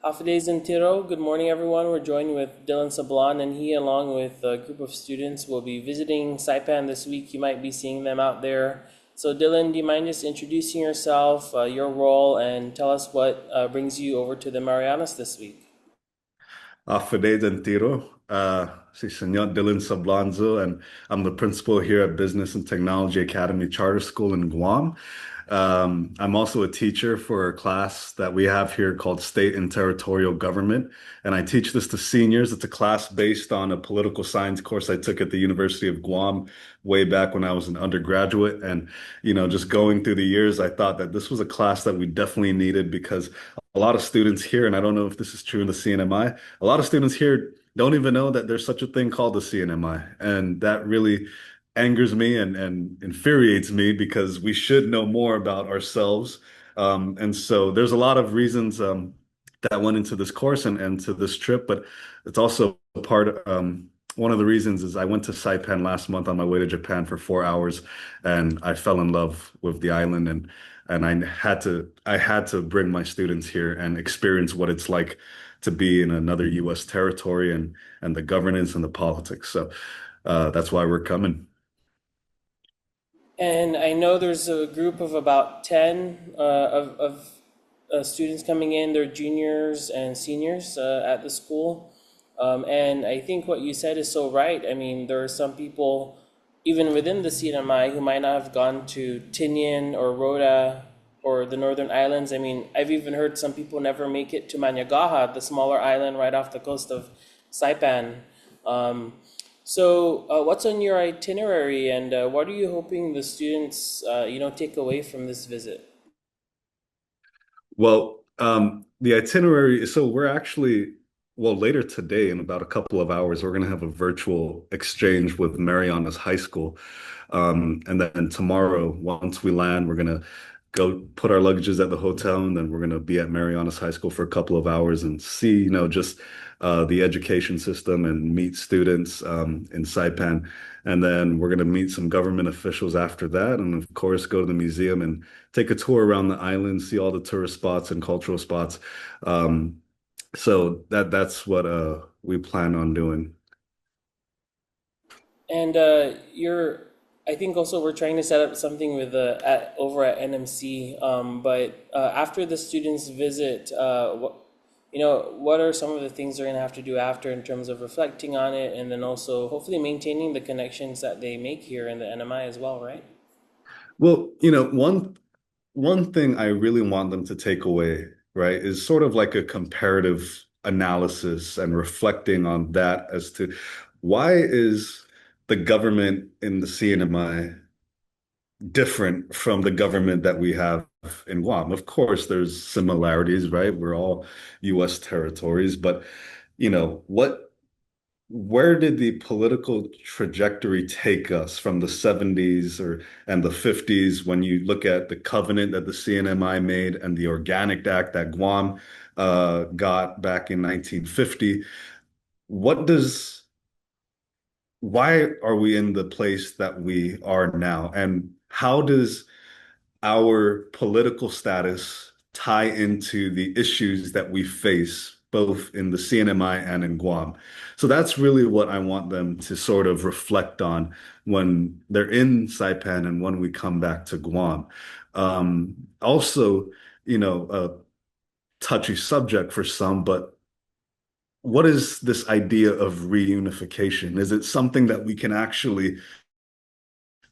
Hafidez and Tiro, good morning everyone. We're joined with Dylan Sablan, and he, along with a group of students, will be visiting Saipan this week. You might be seeing them out there. So, Dylan, do you mind just introducing yourself, your role, and tell us what brings you over to the Marianas this week? Afide Tiro. Si Senor Dylan Sablanzo, and I'm the principal here at Business and Technology Academy Charter School in Guam. I'm also a teacher for a class that we have here called State and Territorial Government, and I teach this to seniors. It's a class based on a political science course I took at the University of Guam way back when I was an undergraduate. And, just going through the years, I thought that this was a class that we definitely needed because a lot of students here, and I don't know if this is true in the CNMI, a lot of students here don't even know that there's such a thing called the CNMI. And that really angers me and infuriates me because we should know more about ourselves. And so there's a lot of reasons that went into this course and to this trip, but it's also one of the reasons is I went to Saipan last month on my way to Japan for 4 hours, and I fell in love with the island, and I had to bring my students here and experience what it's like to be in another U.S. territory and the governance and the politics. So that's why we're coming. And I know there's a group of about 10 of students coming in. They're juniors and seniors at the school. And I think what you said is so right. I mean, there are some people, even within the CNMI, who might not have gone to Tinian or Rota or the Northern Islands. I mean, I've even heard some people never make it to Managaha, the smaller island right off the coast of Saipan. Um, what's on your itinerary, and what are you hoping the students, take away from this visit? Well, the itinerary, so we're actually, well, later today, in about a couple of hours, we're going to have a virtual exchange with Mariana's High School. And then tomorrow, once we land, we're going to go put our luggages at the hotel, and then we're going to be at Mariana's High School for a couple of hours and see, just the education system and meet students in Saipan. And then we're going to meet some government officials after that, and of course, go to the museum and take a tour around the island, see all the tourist spots and cultural spots. Um, so that's what we plan on doing. And I think also we're trying to set up something with over at NMC. But after the students visit, what are some of the things they're going to have to do after in terms of reflecting on it, and then also hopefully maintaining the connections that they make here in the NMI as well, right? Well, one thing I really want them to take away, right, is sort of like a comparative analysis and reflecting on that as to why is the government in the CNMI different from the government that we have in Guam. Of course, there's similarities, right? We're all U.S. territories, but where did the political trajectory take us from the 70s and the 50s when you look at the covenant that the CNMI made and the Organic Act that Guam got back in 1950? What does Why are we in the place that we are now? And how does our political status tie into the issues that we face both in the CNMI and in Guam? So that's really what I want them to sort of reflect on when they're in Saipan and when we come back to Guam. Also, a touchy subject for some, but what is this idea of reunification? Is it something that we can actually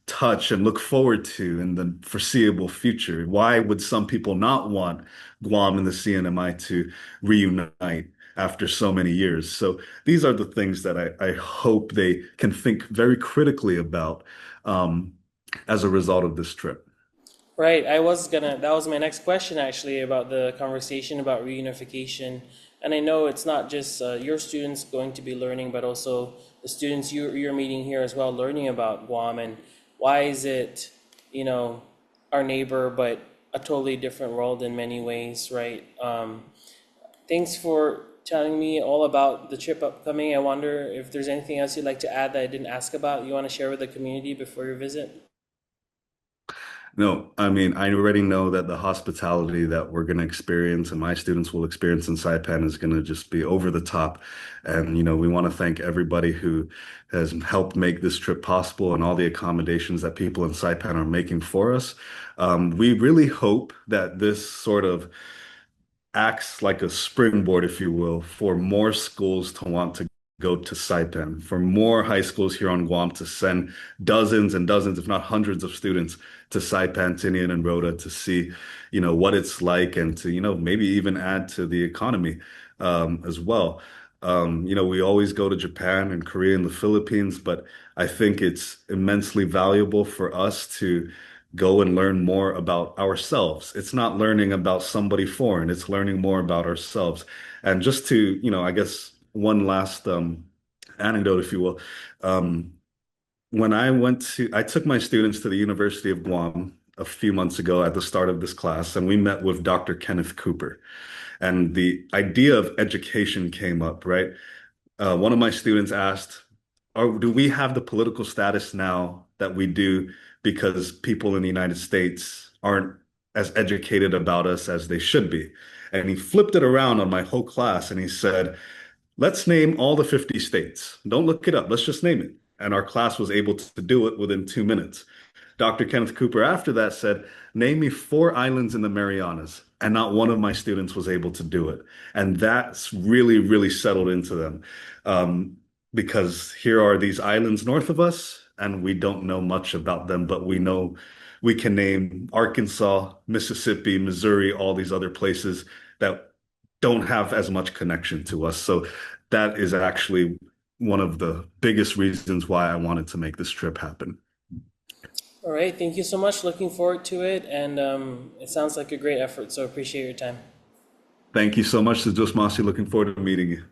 touch and look forward to in the foreseeable future? Why would some people not want Guam and the CNMI to reunite after so many years? So these are the things that I hope they can think very critically about um, as a result of this trip. Right. That was my next question actually about the conversation about reunification. And I know it's not just your students going to be learning, but also the students you're meeting here as well, learning about Guam and why is it, you know, our neighbor, but a totally different world in many ways, right? Thanks for telling me all about the trip upcoming. I wonder if there's anything else you'd like to add that I didn't ask about, you want to share with the community before your visit? No, I mean, I already know that the hospitality that we're going to experience and my students will experience in Saipan is going to just be over the top. And, we want to thank everybody who has helped make this trip possible and all the accommodations that people in Saipan are making for us. We really hope that this sort of acts like a springboard, if you will, for more schools to want to go to Saipan, for more high schools here on Guam to send dozens and dozens, if not hundreds of students to Saipan, Tinian, and Rota to see, what it's like and to, maybe even add to the economy as well. We always go to Japan and Korea and the Philippines, but I think it's immensely valuable for us to go and learn more about ourselves. It's not learning about somebody foreign, it's learning more about ourselves. And just to, I guess one last anecdote, if you will. Um, when I took my students to the University of Guam a few months ago at the start of this class, and we met with Dr. Kenneth Cooper. And the idea of education came up, right? One of my students asked, do we have the political status now that we do because people in the United States aren't as educated about us as they should be? And he flipped it around on my whole class and he said, let's name all the 50 states. Don't look it up. Let's just name it. And our class was able to do it within 2 minutes. Dr. Kenneth Cooper, after that, said, name me four islands in the Marianas. And not one of my students was able to do it. And that's really, really settled into them. Um, because here are these islands north of us, and we don't know much about them, but we know we can name Arkansas, Mississippi, Missouri, all these other places that don't have as much connection to us. So that is actually one of the biggest reasons why I wanted to make this trip happen. All right, thank you so much. Looking forward to it, and it sounds like a great effort, so appreciate your time. Thank you so much, Sejos Masi. Looking forward to meeting you.